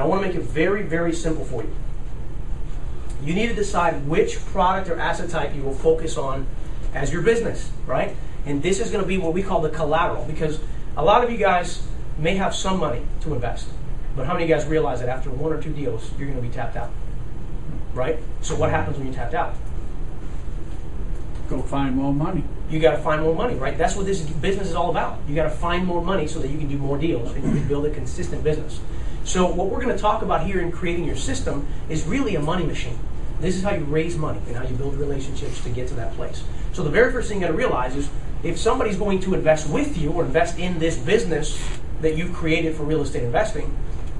want to make it very, very simple for you. You need to decide which product or asset type you will focus on as your business, right? And this is going to be what we call the collateral, because a lot of you guys may have some money to invest, but how many of you guys realize that after 1 or 2 deals, you're going to be tapped out, right? So what happens when you're tapped out? Go find more money. You got to find more money, right? That's what this business is all about. You got to find more money so that you can do more deals and you can build a consistent business. So what we're going to talk about here in creating your system is really a money machine. This is how you raise money and how you build relationships to get to that place. So the very first thing you got to realize is if somebody's going to invest with you or invest in this business that you've created for real estate investing,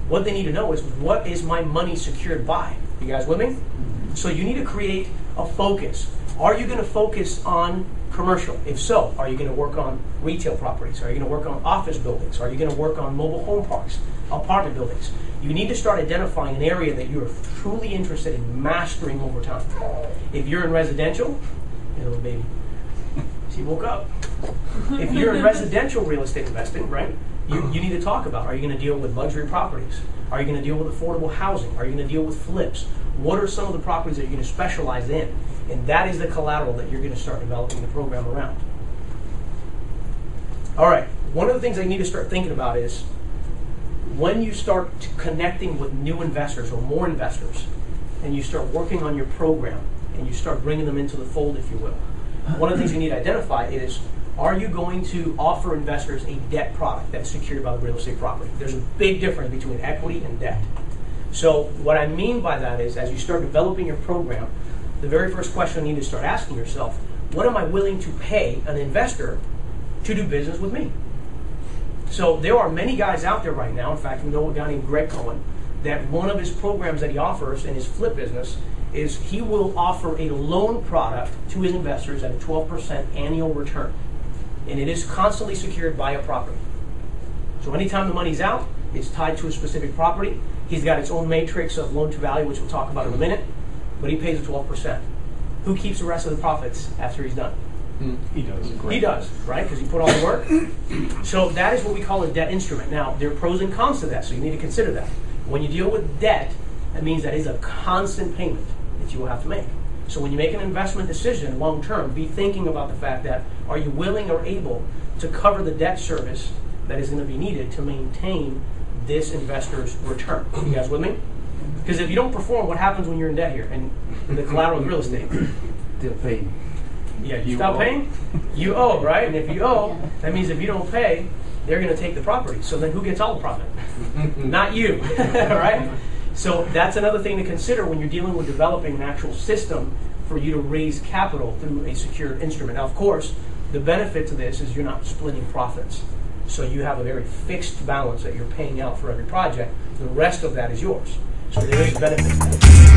what they need to know is, what is my money secured by? You guys with me? So you need to create a focus. Are you going to focus on commercial? If so, are you going to work on retail properties? Are you going to work on office buildings? Are you going to work on mobile home parks, apartment buildings? You need to start identifying an area that you're truly interested in mastering over time. If you're in residential, hey, little baby, she woke up. If you're in residential real estate investing, right, you need to talk about, are you going to deal with luxury properties? Are you going to deal with affordable housing? Are you going to deal with flips? What are some of the properties that you're going to specialize in? And that is the collateral that you're going to start developing the program around. All right, one of the things I need to start thinking about is when you start connecting with new investors or more investors, and you start working on your program, and you start bringing them into the fold, if you will, one of the things you need to identify is, are you going to offer investors a debt product that's secured by the real estate property? There's a big difference between equity and debt. So what I mean by that is, as you start developing your program, the very first question you need to start asking yourself, what am I willing to pay an investor to do business with me? So there are many guys out there right now, in fact, we know a guy named Greg Cohen, that one of his programs that he offers in his flip business is he will offer a loan product to his investors at a 12% annual return. And it is constantly secured by a property. So anytime the money's out, it's tied to a specific property. He's got its own matrix of loan to value, which we'll talk about in a minute, but he pays a 12%. Who keeps the rest of the profits after he's done? He does. He does, right? Because he put all the work. So that is what we call a debt instrument. Now, there are pros and cons to that, so you need to consider that. When you deal with debt, that means that is a constant payment that you will have to make. So when you make an investment decision long term, be thinking about the fact that, are you willing or able to cover the debt service that is going to be needed to maintain this investor's return? You guys with me? Because if you don't perform, what happens when you're in debt here and the collateral is real estate? They'll pay. Yeah, you stop paying, you owe, right? And if you owe, that means if you don't pay, they're going to take the property. So then who gets all the profit? Not you, right? So that's another thing to consider when you're dealing with developing an actual system for you to raise capital through a secured instrument. Now, of course, the benefit to this is you're not splitting profits. So you have a very fixed balance that you're paying out for every project. The rest of that is yours. So there is a benefit to that.